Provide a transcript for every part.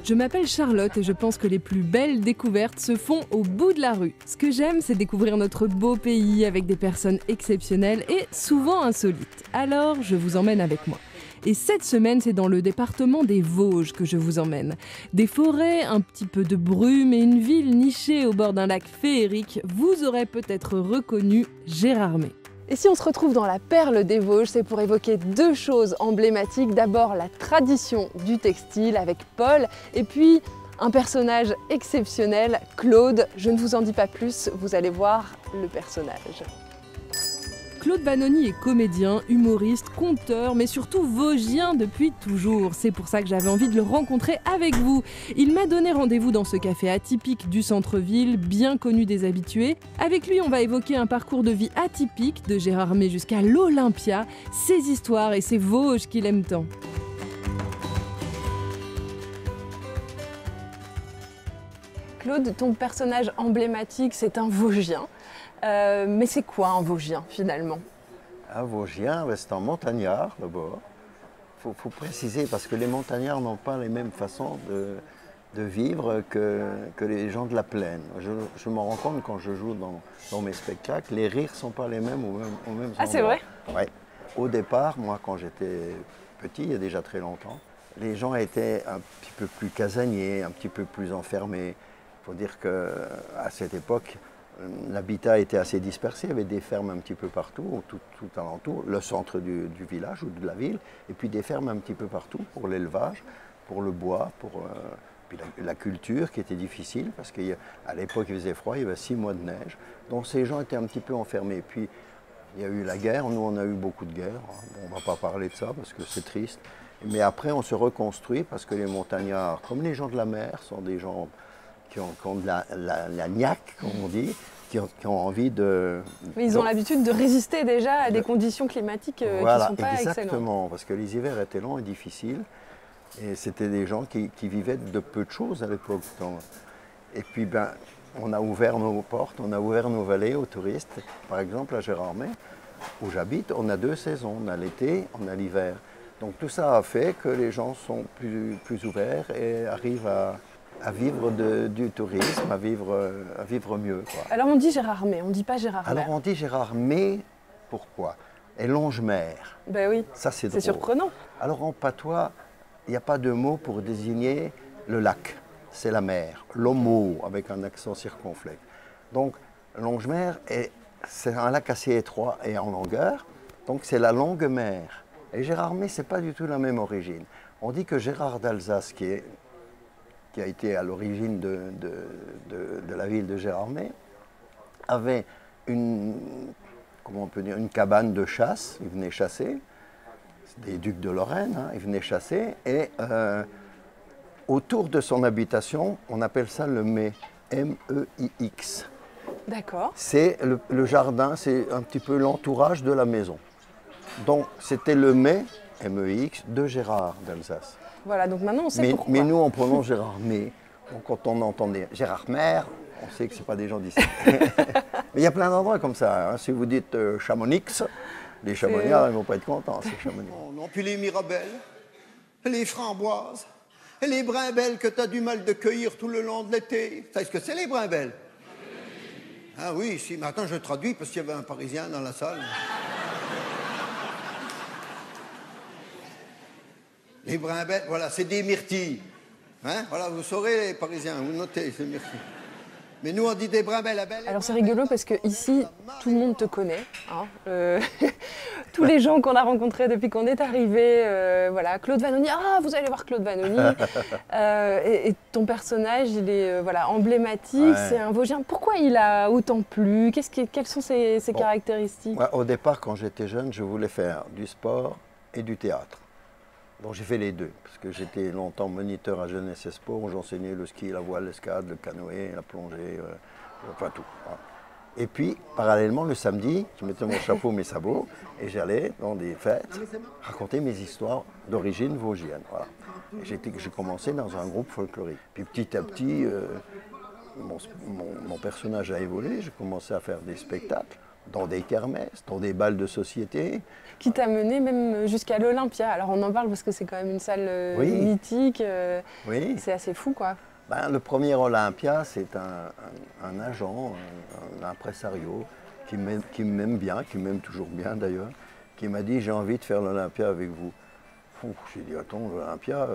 Je m'appelle Charlotte et je pense que les plus belles découvertes se font au bout de la rue. Ce que j'aime, c'est découvrir notre beau pays avec des personnes exceptionnelles et souvent insolites. Alors, je vous emmène avec moi. Et cette semaine, c'est dans le département des Vosges que je vous emmène. Des forêts, un petit peu de brume et une ville nichée au bord d'un lac féerique, vous aurez peut-être reconnu Gérardmer. Et si on se retrouve dans la perle des Vosges, c'est pour évoquer deux choses emblématiques. D'abord, la tradition du textile avec Paul, et puis un personnage exceptionnel, Claude. Je ne vous en dis pas plus, vous allez voir le personnage. Claude Vanoni est comédien, humoriste, conteur, mais surtout vosgien depuis toujours. C'est pour ça que j'avais envie de le rencontrer avec vous. Il m'a donné rendez-vous dans ce café atypique du centre-ville, bien connu des habitués. Avec lui, on va évoquer un parcours de vie atypique, de Gérardmer jusqu'à l'Olympia, ses histoires et ses Vosges qu'il aime tant. Claude, ton personnage emblématique, c'est un Vosgien. Mais c'est quoi un Vosgien finalement? Un Vosgien, c'est un montagnard d'abord. Il faut préciser parce que les montagnards n'ont pas les mêmes façons de vivre que les gens de la plaine. Je m'en rends compte quand je joue dans mes spectacles, les rires ne sont pas les mêmes au même endroit. Ah, c'est vrai? Ouais. Au départ, moi quand j'étais petit, il y a déjà très longtemps, les gens étaient un petit peu plus casaniers, un petit peu plus enfermés. Il faut dire qu'à cette époque, l'habitat était assez dispersé, il y avait des fermes un petit peu partout, tout alentour, le centre du village ou de la ville, et puis des fermes un petit peu partout pour l'élevage, pour le bois, puis la culture qui était difficile, parce qu'à l'époque il faisait froid, il y avait 6 mois de neige, donc ces gens étaient un petit peu enfermés. Puis il y a eu la guerre, nous on a eu beaucoup de guerres, on ne va pas parler de ça parce que c'est triste, mais après on se reconstruit parce que les montagnards, comme les gens de la mer, sont des gens qui ont de la niaque, comme on dit, qui ont envie de... Mais ils ont l'habitude de résister déjà à des conditions climatiques qui ne sont pas excellentes. Exactement, parce que les hivers étaient longs et difficiles, et c'était des gens qui vivaient de peu de choses à l'époque. Et puis, on a ouvert nos portes, on a ouvert nos vallées aux touristes. Par exemple, à Gérardmer, où j'habite, on a 2 saisons, on a l'été, on a l'hiver. Donc tout ça a fait que les gens sont plus ouverts et arrivent à vivre du tourisme, à vivre mieux, quoi. Alors on dit Gérardmer, on ne dit pas Gérardmer. Alors on dit Gérardmer, pourquoi? Et Longemer. Ben oui, ça c'est drôle. Surprenant. Alors en patois, il n'y a pas de mot pour désigner le lac, c'est la mer. L'homo, avec un accent circonflexe. Donc Longemer, c'est un lac assez étroit et en longueur, donc c'est la longue mer. Et Gérardmer, ce n'est pas du tout la même origine. On dit que Gérard d'Alsace, qui a été à l'origine de la ville de Gérardmer, avait comment on peut dire, une cabane de chasse. Il venait chasser, des ducs de Lorraine, hein, il venait chasser, et autour de son habitation, on appelle ça le Meix, M-E-I-X. D'accord. C'est le jardin, c'est un petit peu l'entourage de la maison. Donc c'était le Meix, M-E-I-X, de Gérard d'Alsace. Voilà, donc maintenant on sait pourquoi. Mais nous, on prononce Gérardmer. Donc quand on entendait Gérardmer, on sait que ce n'est pas des gens d'ici. Mais il y a plein d'endroits comme ça. Hein. Si vous dites Chamonix, les Chamonniards, ils ne vont pas être contents, ces Chamonix. Non, puis les mirabelles, les framboises, et les brimbelles que tu as du mal de cueillir tout le long de l'été. Tu sais ce que c'est, les brimbelles? Ah oui, si, mais attends, je traduis parce qu'il y avait un Parisien dans la salle. Les brimbelles, voilà, c'est des myrtilles. Hein? Voilà, vous saurez, les Parisiens, vous notez, c'est myrtilles. Mais nous, on dit des brimbelles à belle. Alors c'est rigolo parce que ici, tout le monde te connaît. Hein. Tous les gens qu'on a rencontrés depuis qu'on est arrivé, voilà, Claude Vanoni, ah, vous allez voir Claude Vanoni. Et ton personnage, il est emblématique, ouais. C'est un Vosgien. Pourquoi il a autant plu? Quelles sont ses caractéristiques? Ouais, au départ, quand j'étais jeune, je voulais faire du sport et du théâtre. Donc j'ai fait les deux, parce que j'étais longtemps moniteur à Jeunesse et Sport, où j'enseignais le ski, la voile, l'escalade, le canoë, la plongée, enfin tout. Voilà. Et puis, parallèlement, le samedi, je mettais mon chapeau, mes sabots, et j'allais dans des fêtes raconter mes histoires d'origine vosgienne. Voilà. J'ai commencé dans un groupe folklorique. Puis petit à petit, mon personnage a évolué, j'ai commencé à faire des spectacles. dans des kermesses, dans des balles de société. Qui t'a mené même jusqu'à l'Olympia. Alors on en parle parce que c'est quand même une salle mythique. Oui. C'est assez fou, quoi. Ben, le premier Olympia, c'est un agent, un impresario qui m'aime bien, qui m'aime toujours bien d'ailleurs, qui m'a dit « j'ai envie de faire l'Olympia avec vous ». J'ai dit « attends, l'Olympia,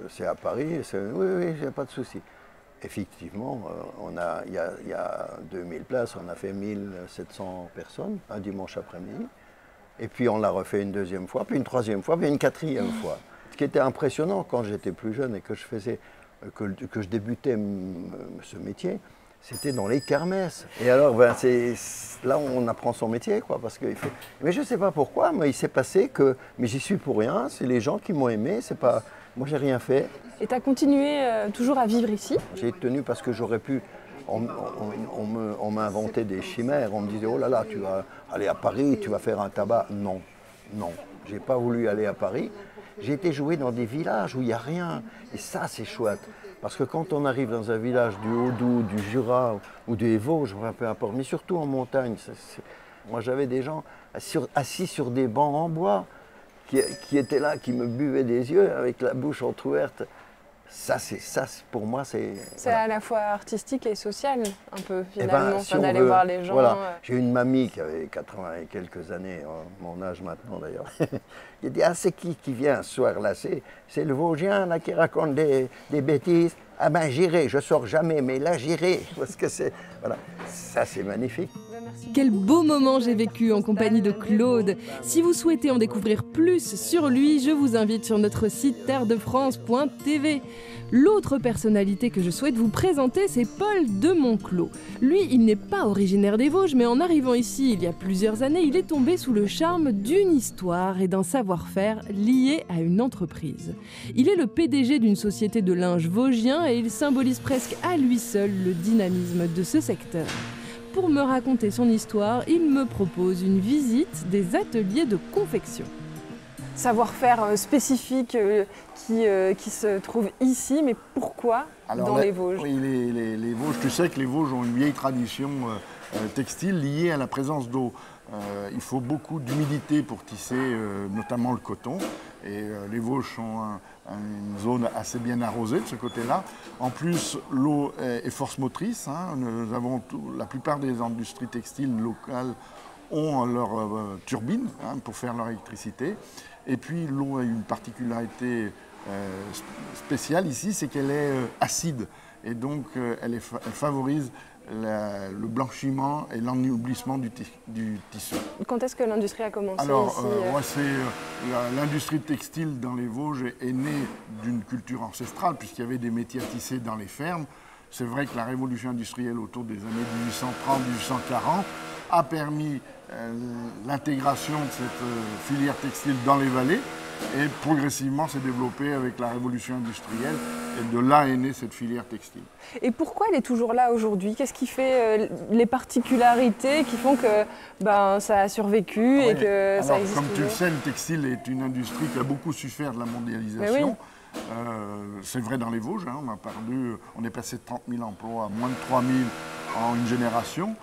c'est à Paris ?» Oui, il n'y a pas de souci. Effectivement, il y a 2000 places, on a fait 1700 personnes un dimanche après-midi. Et puis on l'a refait une deuxième fois, puis une troisième fois, puis une quatrième fois. Ce qui était impressionnant quand j'étais plus jeune et que je débutais ce métier, c'était dans les kermesses. Et alors, là on apprend son métier, quoi, parce que mais je ne sais pas pourquoi, mais il s'est passé que, mais j'y suis pour rien, c'est les gens qui m'ont aimé, c'est pas, moi j'ai rien fait. Et tu as continué toujours à vivre ici? J'ai tenu parce que j'aurais pu. On m'a inventé des chimères. On me disait, oh là là, tu vas aller à Paris, tu vas faire un tabac. Non, non, j'ai pas voulu aller à Paris. J'ai été jouer dans des villages où il n'y a rien. Et ça, c'est chouette. Parce que quand on arrive dans un village du Haut-Doubs, du Jura ou des Vosges, peu importe, mais surtout en montagne, moi j'avais des gens assis sur des bancs en bois qui étaient là, qui me buvaient des yeux avec la bouche entrouverte. Ça, pour moi, c'est... C'est voilà. à la fois artistique et social, un peu, finalement, si d'aller voir les gens. Voilà. J'ai une mamie qui avait 80 et quelques années, mon âge maintenant d'ailleurs. Il dit, ah, c'est qui vient ce soir là? C'est le Vosgien là, qui raconte des bêtises. Ah ben j'irai, je sors jamais, mais là j'irai. Parce que c'est... Voilà. Ça, c'est magnifique. Quel beau moment j'ai vécu en compagnie de Claude. Si vous souhaitez en découvrir plus sur lui, je vous invite sur notre site terredefrance.tv. L'autre personnalité que je souhaite vous présenter, c'est Paul de Monclos. Lui, il n'est pas originaire des Vosges, mais en arrivant ici il y a plusieurs années, il est tombé sous le charme d'une histoire et d'un savoir-faire lié à une entreprise. Il est le PDG d'une société de linge vosgien et il symbolise presque à lui seul le dynamisme de ce secteur. Pour me raconter son histoire, il me propose une visite des ateliers de confection. Savoir-faire spécifique qui se trouve ici, mais pourquoi dans les Vosges? Oui, les Vosges, tu sais que les Vosges ont une vieille tradition textile liée à la présence d'eau. Il faut beaucoup d'humidité pour tisser, notamment le coton. Et les Vosges sont une zone assez bien arrosée de ce côté-là. En plus, l'eau est force motrice. Hein. Nous avons la plupart des industries textiles locales ont leur turbine pour faire leur électricité. Et puis l'eau a une particularité spéciale ici, c'est qu'elle est acide. Et donc elle favorise le blanchiment et l'ennoblissement du tissu. Quand est-ce que l'industrie a commencé ici l'industrie textile dans les Vosges est née d'une culture ancestrale, puisqu'il y avait des métiers à tisser dans les fermes. C'est vrai que la révolution industrielle autour des années 1830-1840 a permis l'intégration de cette filière textile dans les vallées et progressivement s'est développée avec la révolution industrielle et de là est née cette filière textile. Et pourquoi elle est toujours là aujourd'hui? Qu'est-ce qui fait les particularités qui font que ça a survécu et que ça existe comme tu toujours? le sais, le textile est une industrie qui a beaucoup souffert de la mondialisation. C'est vrai dans les Vosges, hein, on est passé de 30 000 emplois à moins de 3 000 en une génération.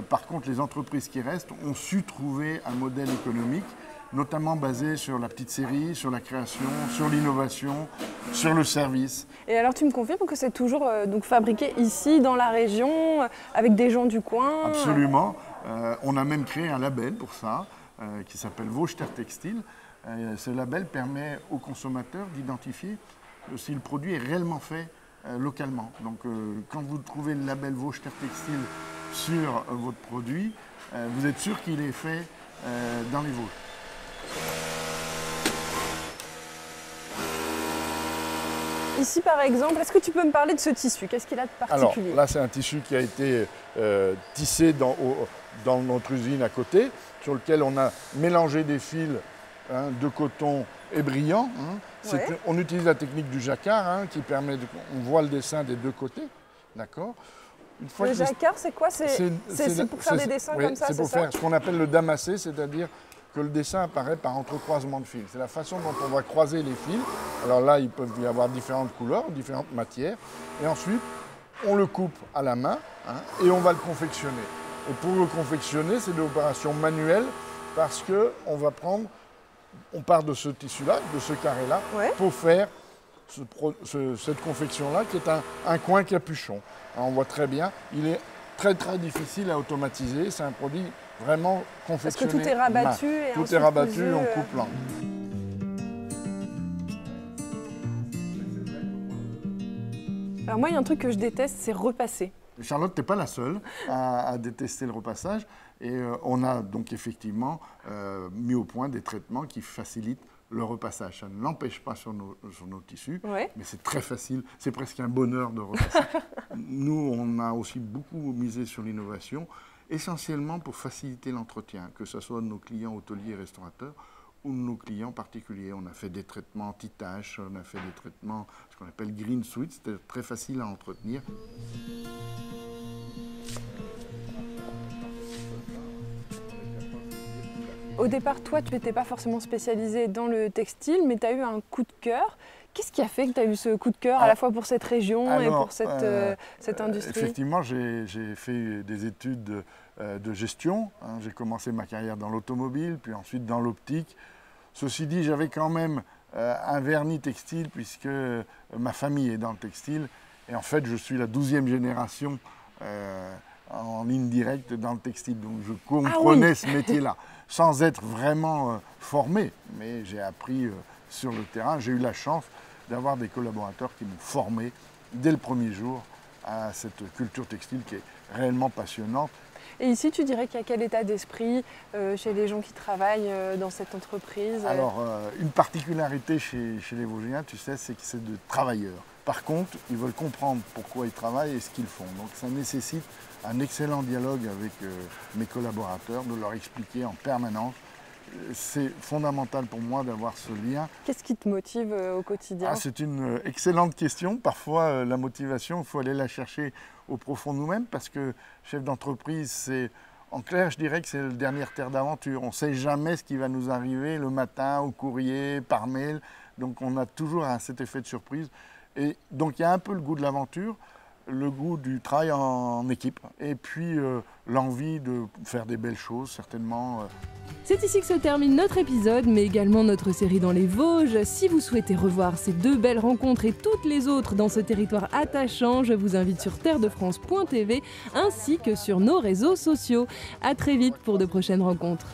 Par contre, les entreprises qui restent ont su trouver un modèle économique, notamment basé sur la petite série, sur la création, sur l'innovation, sur le service. Et alors tu me confirmes que c'est toujours donc fabriqué ici, dans la région, avec des gens du coin? Absolument. On a même créé un label pour ça, qui s'appelle Vosges Terre Textile. Ce label permet aux consommateurs d'identifier si le produit est réellement fait localement. Donc quand vous trouvez le label Vosges Terre Textile sur votre produit, vous êtes sûr qu'il est fait dans les Vosges. Ici par exemple, est-ce que tu peux me parler de ce tissu? Qu'est-ce qu'il a de particulier? Alors là c'est un tissu qui a été tissé dans notre usine à côté, sur lequel on a mélangé des fils de coton et brillant. On utilise la technique du jacquard qui permet on voit le dessin des deux côtés, d'accord? Le jacquard, c'est quoi? C'est pour faire des dessins comme ça, c'est pour faire ce qu'on appelle le damassé, c'est-à-dire que le dessin apparaît par entrecroisement de fils. C'est la façon dont on va croiser les fils. Alors là, il peut y avoir différentes couleurs, différentes matières. Et ensuite, on le coupe à la main et on va le confectionner. Et pour le confectionner, c'est de l'opération manuelle parce on part de ce tissu-là, de ce carré-là, pour faire cette confection-là qui est un coin capuchon. Alors, on voit très bien, il est très très difficile à automatiser, c'est un produit vraiment confectionné. Parce que tout est rabattu et tout est rabattu en coupe-langue. Alors moi, il y a un truc que je déteste, c'est repasser. Charlotte, tu n'es pas la seule à détester le repassage. Et on a donc effectivement mis au point des traitements qui facilitent le repassage. Ça ne l'empêche pas sur nos tissus, mais c'est très facile. C'est presque un bonheur de repasser. Nous, on a aussi beaucoup misé sur l'innovation, essentiellement pour faciliter l'entretien, que ce soit de nos clients hôteliers et restaurateurs ou de nos clients particuliers. On a fait des traitements anti-taches, on a fait des traitements, ce qu'on appelle green suite, c'était très facile à entretenir. Au départ, toi, tu n'étais pas forcément spécialisé dans le textile, mais tu as eu un coup de cœur. Qu'est-ce qui a fait que tu as eu ce coup de cœur à la fois pour cette région et pour cette industrie? Effectivement, j'ai fait des études de gestion. J'ai commencé ma carrière dans l'automobile, puis ensuite dans l'optique. Ceci dit, j'avais quand même un vernis textile puisque ma famille est dans le textile. Et en fait, je suis la 12e génération en ligne directe dans le textile. Donc je comprenais ce métier-là, sans être vraiment formé. Mais j'ai appris sur le terrain. J'ai eu la chance d'avoir des collaborateurs qui m'ont formé dès le premier jour à cette culture textile qui est réellement passionnante. Et ici, tu dirais qu'il y a quel état d'esprit chez les gens qui travaillent dans cette entreprise? Alors, une particularité chez les Vosgiens, tu sais, c'est que c'est de travailleurs. Par contre, ils veulent comprendre pourquoi ils travaillent et ce qu'ils font. Donc ça nécessite un excellent dialogue avec mes collaborateurs, de leur expliquer en permanence. C'est fondamental pour moi d'avoir ce lien. Qu'est-ce qui te motive au quotidien? C'est une excellente question. Parfois, la motivation, il faut aller la chercher au profond de nous-mêmes parce que chef d'entreprise, c'est... En clair, je dirais que c'est la dernière terre d'aventure. On ne sait jamais ce qui va nous arriver le matin, au courrier, par mail. Donc on a toujours cet effet de surprise. Et donc il y a un peu le goût de l'aventure, le goût du travail en équipe et puis l'envie de faire des belles choses, certainement. C'est ici que se termine notre épisode, mais également notre série dans les Vosges. Si vous souhaitez revoir ces 2 belles rencontres et toutes les autres dans ce territoire attachant, je vous invite sur terredefrance.tv ainsi que sur nos réseaux sociaux. À très vite pour de prochaines rencontres.